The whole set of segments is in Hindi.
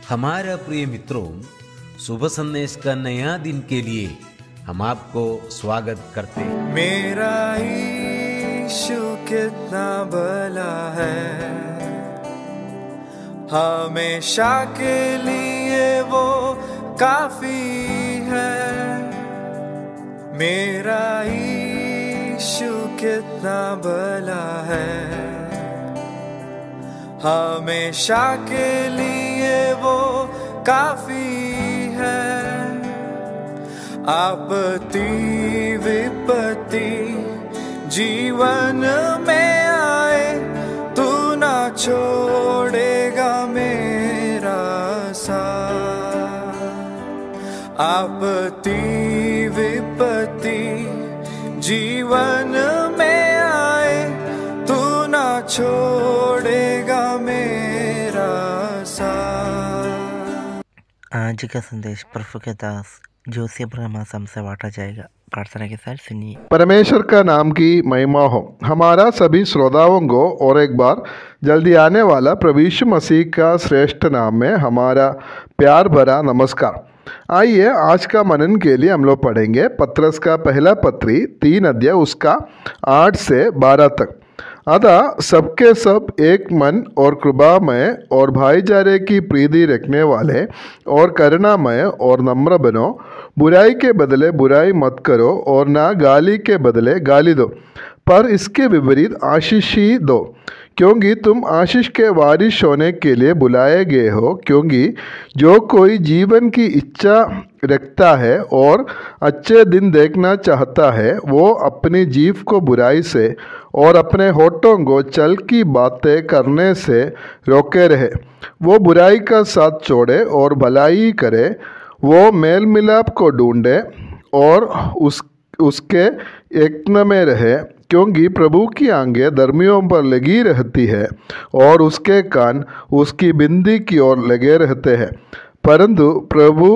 हमारा प्रिय मित्रों, शुभ संदेश का नया दिन के लिए हम आपको स्वागत करते हैं। मेरा यीशु कितना भला है, हमेशा के लिए वो काफी है। मेरा यीशु कितना भला है, हमेशा के लिए वो काफी है। आपत्ति विपत्ति जीवन में आए, तू ना छोड़ेगा मेरा साथ। आपत्ति विपत्ति जीवन में आए, तू ना छोड़ेगा मेरा साथ। आज का संदेश प्रभु के दास जोसेफ ब्रह्मासम से बांटा जाएगा। प्रार्थना के साथ सुनिए। परमेश्वर का नाम की महिमा हो। हमारा सभी श्रोताओं को और एक बार जल्दी आने वाला प्रभु यीशु मसीह का श्रेष्ठ नाम में हमारा प्यार भरा नमस्कार। आइए आज का मनन के लिए हम लोग पढ़ेंगे पत्रस का पहला पत्री 3 अध्याय उसका 8 से 12 तक। अतः सबके सब एक मन और कृपामय और भाईचारे की प्रीति रखने वाले और करुणामय और नम्र बनो। बुराई के बदले बुराई मत करो और ना गाली के बदले गाली दो, पर इसके विपरीत आशीष ही दो, क्योंकि तुम आशीष के वारिश होने के लिए बुलाए गए हो। क्योंकि जो कोई जीवन की इच्छा रखता है और अच्छे दिन देखना चाहता है, वो अपनी जीभ को बुराई से और अपने होठों को छल की बातें करने से रोके रहे। वो बुराई का साथ छोड़े और भलाई करे। वो मेल मिलाप को ढूंढे और उसके यत्न में रहे, क्योंकि प्रभु की आंखें धर्मियों पर लगी रहती है और उसके कान उसकी बिंदी की ओर लगे रहते हैं, परंतु प्रभु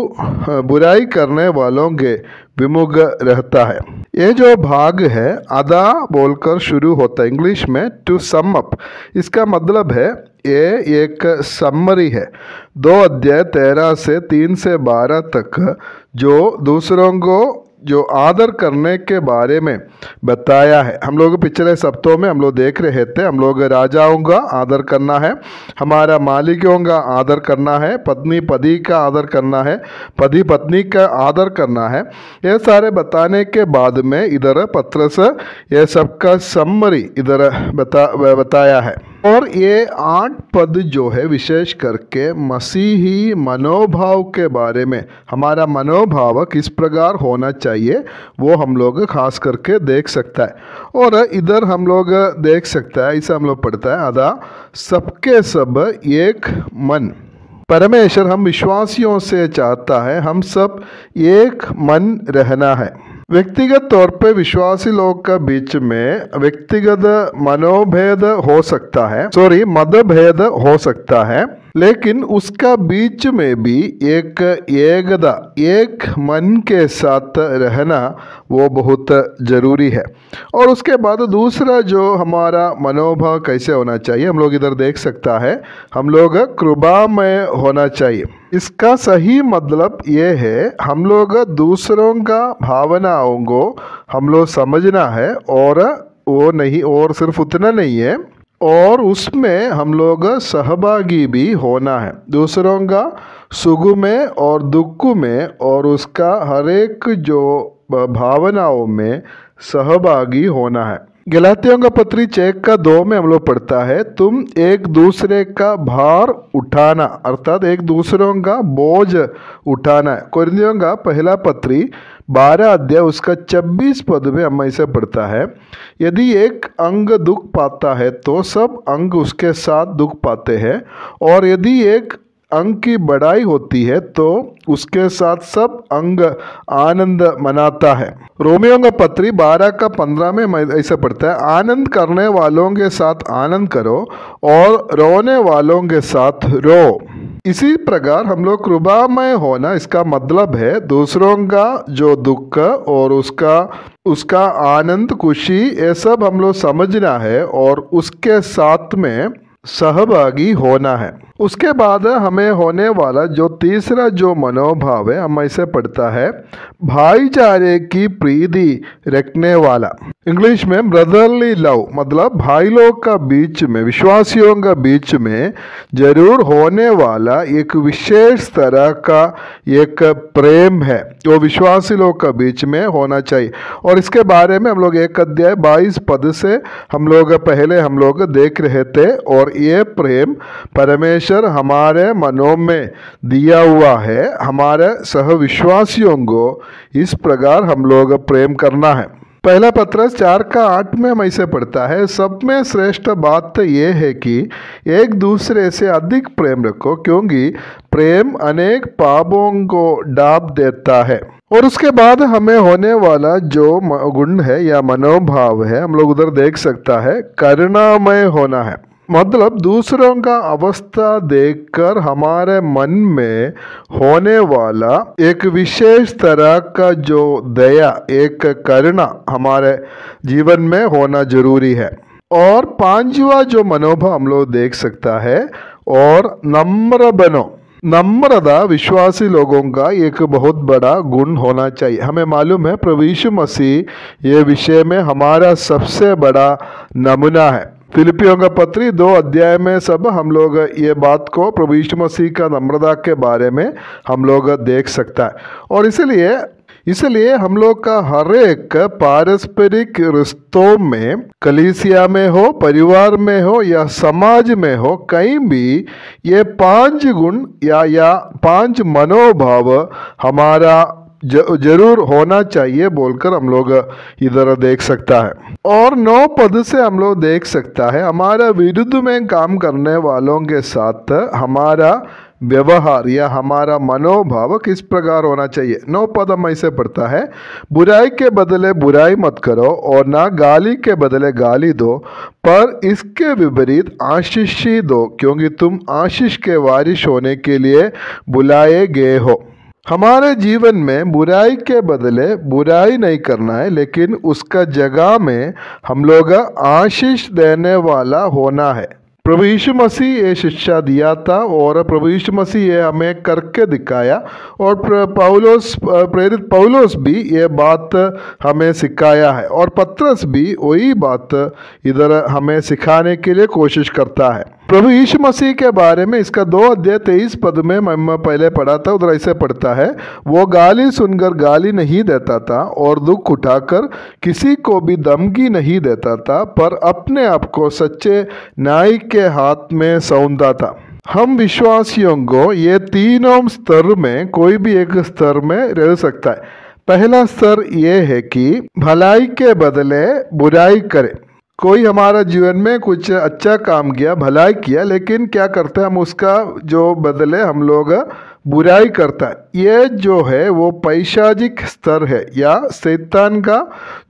बुराई करने वालों के विमुख रहता है। ये जो भाग है आधा बोलकर शुरू होता है, इंग्लिश में टू सम अप। इसका मतलब है ये एक समरी है। 2 अध्याय 13 से 3 से 12 तक जो दूसरों को जो आदर करने के बारे में बताया है। हम लोग पिछले सप्ताह में हम लोग देख रहे थे, हम लोग राजाओं का आदर करना है, हमारा मालिकों का आदर करना है, पत्नी पति का आदर करना है, पति पत्नी का आदर करना है। ये सारे बताने के बाद में इधर पत्रस ये सबका समरी इधर बताया है। और ये 8 पद जो है विशेष करके मसीही मनोभाव के बारे में, हमारा मनोभाव किस प्रकार होना चाहिए वो हम लोग खास करके देख सकता है। और इधर हम लोग देख सकता है, इसे हम लोग पढ़ता है आधा सबके सब एक मन। परमेश्वर हम विश्वासियों से चाहता है हम सब एक मन रहना है। व्यक्तिगत तौर पे विश्वासी लोग का बीच में व्यक्तिगत मनोभेद हो सकता है, मतभेद हो सकता है, लेकिन उसका बीच में भी एक एकता, एक मन के साथ रहना वो बहुत जरूरी है। और उसके बाद दूसरा जो हमारा मनोभाव कैसे होना चाहिए, हम लोग इधर देख सकता है, हम लोग कृपामय होना चाहिए। इसका सही मतलब ये है हम लोग दूसरों का भावनाओं को हम लोग समझना है, और वो नहीं, और सिर्फ उतना नहीं है, और उसमें हम लोग सहभागी भी होना है, दूसरों का सुख में और दुख में और उसका हर एक जो भावनाओं में सहभागी होना है। गलातियों का पत्री 6 का 2 में हम लोग पढ़ता है, तुम एक दूसरे का भार उठाना, अर्थात एक दूसरों का बोझ उठाना है। कोरिन्थियों का पहला पत्री 12 अध्याय उसका 26 पद में हम ऐसे पढ़ता है, यदि एक अंग दुख पाता है तो सब अंग उसके साथ दुख पाते हैं, और यदि एक अंग की बढ़ाई होती है तो उसके साथ सब अंग आनंद मनाता है। रोमियो का पत्री 12 का 15 में ऐसा पढ़ता है, आनंद करने वालों के साथ आनंद करो और रोने वालों के साथ रो। इसी प्रकार हम लोग कृपामय होना, इसका मतलब है दूसरों का जो दुख और उसका आनंद खुशी, ये सब हम लोग समझना है और उसके साथ में सहभागी होना है। उसके बाद हमें होने वाला जो तीसरा जो मनोभाव है, हम ऐसे पढ़ता है भाईचारे की प्रीति रखने वाला। इंग्लिश में ब्रदरली लव, मतलब भाई लोग का बीच में, विश्वासियों का बीच में जरूर होने वाला एक विशेष तरह का एक प्रेम है, वो विश्वासी लोग का बीच में होना चाहिए। और इसके बारे में हम लोग 1 अध्याय 22 पद से हम लोग देख रहे थे। और ये प्रेम परमेश्वर हमारे मनों में दिया हुआ है, हमारे सहविश्वासियों को इस प्रकार हम लोग प्रेम करना है। पहला पत्रस 4:8 में हम ऐसे पढ़ता है, सब में श्रेष्ठ बात तो ये है कि एक दूसरे से अधिक प्रेम रखो, क्योंकि प्रेम अनेक पापों को ढाँप देता है। और उसके बाद हमें होने वाला जो गुण है या मनोभाव है, हम लोग उधर देख सकता है, करुणामय होना है। मतलब दूसरों का अवस्था देखकर हमारे मन में होने वाला एक विशेष तरह का जो दया, एक करुणा हमारे जीवन में होना जरूरी है। और 5वां जो मनोभाव हम लोग देख सकता है, और नम्र बनो। नम्रता विश्वासी लोगों का एक बहुत बड़ा गुण होना चाहिए। हमें मालूम है प्रभु यीशु मसीह ये विषय में हमारा सबसे बड़ा नमूना है। फिलिपियों का पत्री 2 अध्याय में सब हम लोग ये बात को प्रभु यीशु मसीह का नम्रता के बारे में हम लोग देख सकता है। और इसलिए हम लोग का हर एक पारस्परिक रिश्तों में, कलीसिया में हो, परिवार में हो या समाज में हो, कहीं भी ये 5 गुण या 5 मनोभाव हमारा जरूर होना चाहिए बोलकर हम लोग इधर देख सकता है। और 9 पद से हम लोग देख सकता है, हमारा विरुद्ध में काम करने वालों के साथ हमारा व्यवहार या हमारा मनोभाव किस प्रकार होना चाहिए। 9 पद हम ऐसे पढ़ता है, बुराई के बदले बुराई मत करो और ना गाली के बदले गाली दो, पर इसके विपरीत आशीष ही दो, क्योंकि तुम आशीष के वारिस होने के लिए बुलाए गए हो। हमारे जीवन में बुराई के बदले बुराई नहीं करना है, लेकिन उसका जगह में हम लोग आशीष देने वाला होना है। प्रभु यीशु मसीह ये शिक्षा दिया था और प्रभु यीशु मसीह ये हमें करके दिखाया। और प्रेरित पौलुस भी ये बात हमें सिखाया है, और पत्रस भी वही बात इधर हमें सिखाने के लिए कोशिश करता है। प्रभु यीशु मसीह के बारे में इसका 2 अध्याय 23 पद में मैं पहले पढ़ा था, उधर ऐसे पढ़ता है, वो गाली सुनकर गाली नहीं देता था और दुख उठाकर किसी को भी धमकी नहीं देता था, पर अपने आप को सच्चे न्याय के हाथ में सौंपता था। हम विश्वासियों को ये तीनों स्तर में कोई भी एक स्तर में रह सकता है। पहला स्तर ये है कि भलाई के बदले बुराई करे। कोई हमारा जीवन में कुछ अच्छा काम किया, भलाई किया, लेकिन क्या करते हैं हम उसका जो बदले हम लोग बुराई करता है। ये जो है वो पैशाचिक स्तर है या शैतान का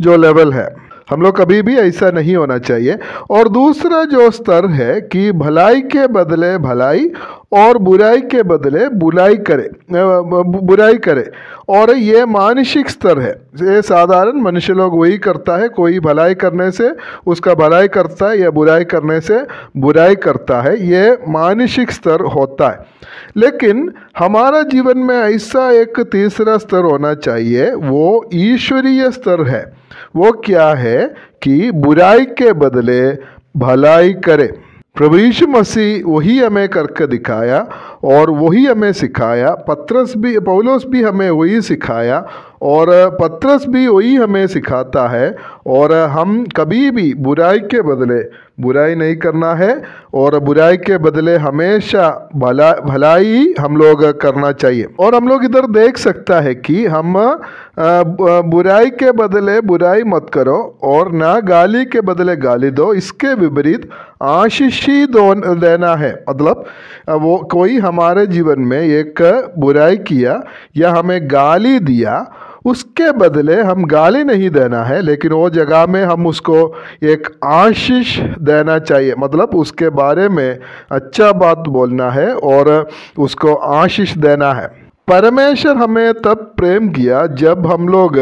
जो लेवल है। हम लोग कभी भी ऐसा नहीं होना चाहिए। और दूसरा जो स्तर है कि भलाई के बदले भलाई और बुराई के बदले बुराई करे। और ये मानसिक स्तर है। ये साधारण मनुष्य लोग वही करता है, कोई भलाई करने से उसका भलाई करता है या बुराई करने से बुराई करता है, ये मानसिक स्तर होता है। लेकिन हमारा जीवन में ऐसा एक तीसरा स्तर होना चाहिए, वो ईश्वरीय स्तर है। वो क्या है कि बुराई के बदले भलाई करे। प्रभु यीशु मसीह वही हमें करके दिखाया और वही हमें सिखाया। पौलुस भी हमें वही सिखाया और पत्रस भी वही हमें सिखाता है। और हम कभी भी बुराई के बदले बुराई नहीं करना है और बुराई के बदले हमेशा भलाई हम लोग करना चाहिए। और हम लोग इधर देख सकता है कि हम बुराई के बदले बुराई मत करो और ना गाली के बदले गाली दो, इसके विपरीत आशीष ही देना है। मतलब वो कोई हमारे जीवन में एक बुराई किया या हमें गाली दिया, उसके बदले हम गाली नहीं देना है, लेकिन वो जगह में हम उसको एक आशीष देना चाहिए। मतलब उसके बारे में अच्छा बात बोलना है और उसको आशीष देना है। परमेश्वर हमें तब प्रेम किया जब हम लोग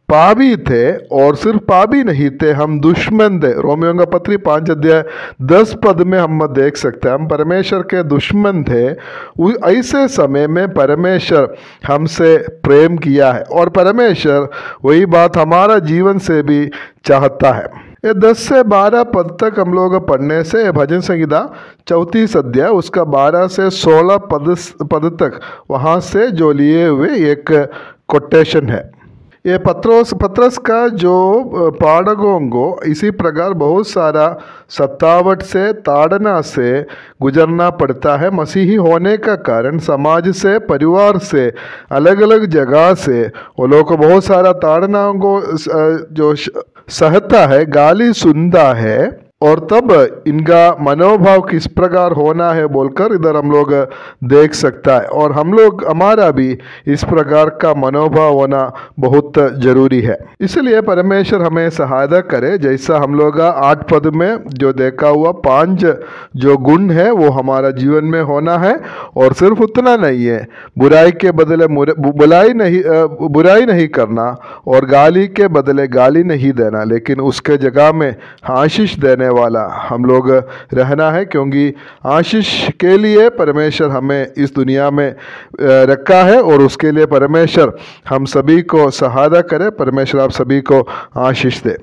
पापी थे और सिर्फ पापी नहीं थे, हम दुश्मन थे। रोमियो का पत्री 5 अध्याय 10 पद में हम देख सकते हैं हम परमेश्वर के दुश्मन थे। ऐसे समय में परमेश्वर हमसे प्रेम किया है और परमेश्वर वही बात हमारा जीवन से भी चाहता है। ये 10 से 12 पद तक हम लोग पढ़ने से भजन संहिता 34 अध्याय उसका 12 से 16 पद तक वहाँ से जो लिए हुए एक कोटेशन है। ये पत्रस का जो पाठकों को इसी प्रकार बहुत सारा सतावट से ताड़ना से गुजरना पड़ता है। मसीही होने का कारण समाज से परिवार से अलग अलग जगह से वो लोग को बहुत सारा ताड़नाओं को जो सहता है, गाली सुनता है और तब इनका मनोभाव किस प्रकार होना है बोलकर इधर हम लोग देख सकता है और हमारा भी इस प्रकार का मनोभाव होना बहुत जरूरी है। इसलिए परमेश्वर हमें सहायता करे। जैसा हम लोग 8 पद में जो देखा हुआ 5 जो गुण है वो हमारा जीवन में होना है और सिर्फ उतना नहीं है, बुराई के बदले बुराई नहीं करना और गाली के बदले गाली नहीं देना, लेकिन उसके जगह में आशीष देने वाला हम लोग रहना है, क्योंकि आशीष के लिए परमेश्वर हमें इस दुनिया में रखा है और उसके लिए परमेश्वर हम सभी को सहायता करे। परमेश्वर आप सभी को आशीष दे।